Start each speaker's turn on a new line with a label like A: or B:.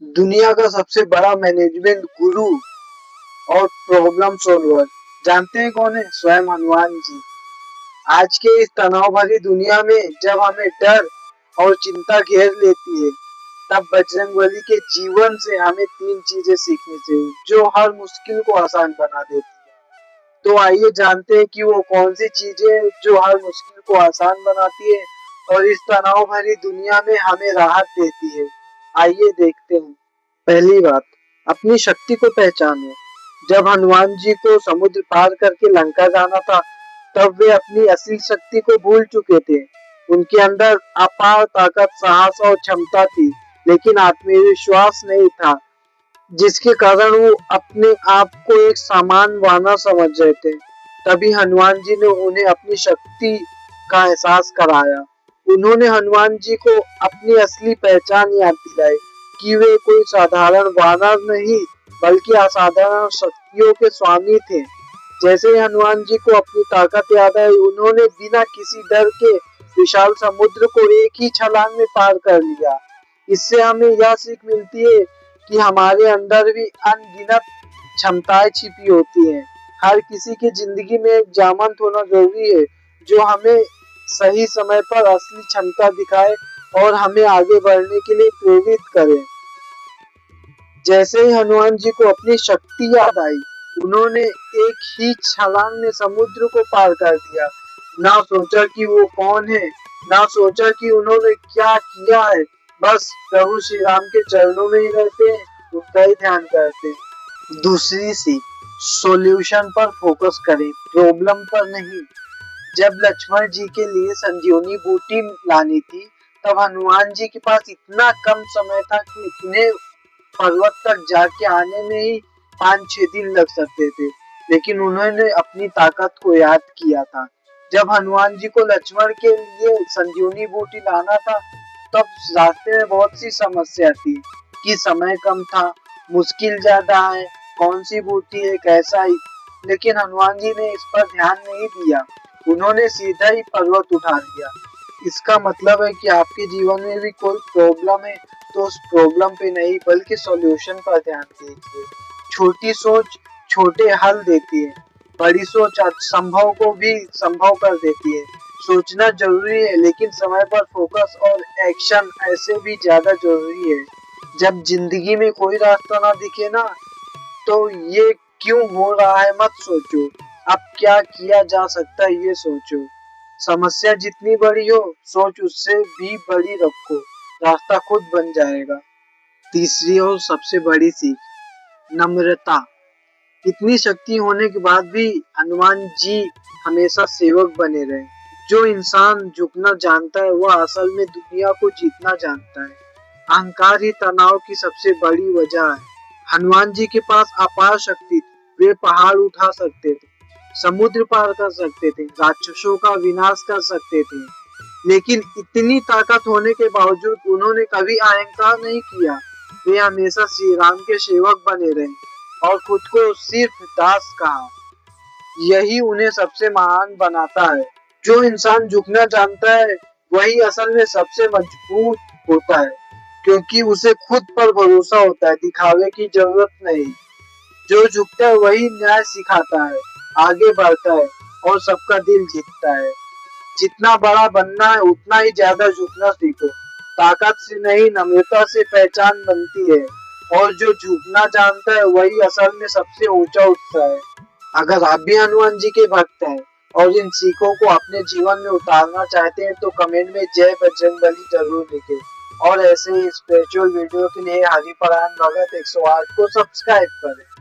A: दुनिया का सबसे बड़ा मैनेजमेंट गुरु और प्रॉब्लम सॉल्वर जानते हैं कौन है? स्वयं हनुमान जी। आज के इस तनाव भरी दुनिया में जब हमें डर और चिंता घेर लेती है, तब बजरंगबली के जीवन से हमें तीन चीजें सीखनी चाहिए जो हर मुश्किल को आसान बना देती है। तो आइए जानते हैं कि वो कौन सी चीजें हैं जो हर मुश्किल को आसान बनाती है और इस तनाव भरी दुनिया में हमें राहत देती है। आइए देखते हैं। पहली बात, अपनी शक्ति को पहचानो। जब हनुमान जी को समुद्र पार करके लंका जाना था, तब वे अपनी असली शक्ति को भूल चुके थे। उनके अंदर अपार ताकत, साहस और क्षमता थी, लेकिन आत्मविश्वास नहीं था, जिसके कारण वो अपने आप को एक सामान्य वानर समझ रहे थे। तभी हनुमान जी ने उन्हें अपनी शक्ति का एहसास कराया। उन्होंने हनुमान जी को अपनी असली पहचान याद दिलाई कि वे कोई साधारण वानर नहीं, बल्कि असाधारण शक्तियों के स्वामी थे। जैसे ही हनुमान जी को अपनी ताकत याद आई, उन्होंने बिना किसी डर के विशाल समुद्र को एक ही छलांग में पार कर लिया। इससे हमें यह सीख मिलती है कि हमारे अंदर भी अनगिनत क्षमताएं छिपी होती हैं। हर किसी की जिंदगी में एक जामंत होना जरूरी है, जो हमें सही समय पर असली क्षमता दिखाए और हमें आगे बढ़ने के लिए प्रेरित करे। जैसे ही हनुमान जी को अपनी शक्ति याद आई, उन्होंने एक ही छलांग में समुद्र को पार कर दिया। ना सोचा कि वो कौन है, ना सोचा कि उन्होंने क्या किया है, बस प्रभु श्री राम के चरणों में ही रहते हैं, उनका ही ध्यान करते हैं। दूसरी सीख, सॉल्यूशन पर फोकस करें, प्रॉब्लम पर नहीं। जब लक्ष्मण जी के लिए संजीवनी बूटी लानी थी, तब हनुमान जी के पास इतना कम समय था कि उन्हें पर्वत तक जाके आने में ही 5-6 दिन लग सकते थे, लेकिन उन्होंने अपनी ताकत को याद किया था। जब हनुमान जी को लक्ष्मण के लिए संजीवनी बूटी लाना था, तब रास्ते में बहुत सी समस्या थी कि समय कम था, मुश्किल ज्यादा है, कौन सी बूटी है, कैसा ही। लेकिन हनुमान जी ने इस पर ध्यान नहीं दिया, उन्होंने सीधा ही पर्वत उठा लिया। इसका मतलब है कि आपके जीवन में भी कोई प्रॉब्लम है तो उस प्रॉब्लम पे नहीं, बल्कि सॉल्यूशन पर ध्यान दीजिए। छोटी सोच छोटे हल देती है, बड़ी सोच असंभव को भी संभव कर देती है। सोचना जरूरी है, लेकिन समय पर फोकस और एक्शन ऐसे भी ज्यादा जरूरी है। जब जिंदगी में कोई रास्ता ना दिखे ना, तो ये क्यों हो रहा है मत सोचो, अब क्या किया जा सकता है ये सोचो। समस्या जितनी बड़ी हो, सोच उससे भी बड़ी रखो, रास्ता खुद बन जाएगा। तीसरी और सबसे बड़ी सीख, नम्रता। इतनी शक्ति होने के बाद भी हनुमान जी हमेशा सेवक बने रहे। जो इंसान झुकना जानता है, वह असल में दुनिया को जीतना जानता है। अहंकार ही तनाव की सबसे बड़ी वजह है। हनुमान जी के पास अपार शक्ति थी, वे पहाड़ उठा सकते थे, समुद्र पार कर सकते थे, राक्षसों का विनाश कर सकते थे, लेकिन इतनी ताकत होने के बावजूद उन्होंने कभी अहंकार नहीं किया। वे हमेशा श्री राम के सेवक बने रहे और खुद को सिर्फ दास कहा। यही उन्हें सबसे महान बनाता है। जो इंसान झुकना जानता है, वही असल में सबसे मजबूत होता है, क्योंकि उसे खुद पर भरोसा होता है, दिखावे की जरूरत नहीं। जो झुकता है वही न्याय सिखाता है, आगे बढ़ता है और सबका दिल जीतता है। जितना बड़ा बनना है, उतना ही ज्यादा झुकना सीखो। ताकत से नहीं, नम्रता से पहचान बनती है, और जो झुकना जानता है वही असल में सबसे ऊंचा उठता है। अगर आप भी हनुमान जी के भक्त हैं और इन सीखों को अपने जीवन में उतारना चाहते हैं, तो कमेंट में जय बजरंगबली जरूर लिखें। और ऐसे ही स्पिरिचुअल वीडियो के लिए हरिपरायण भगत 108 को सब्सक्राइब करें।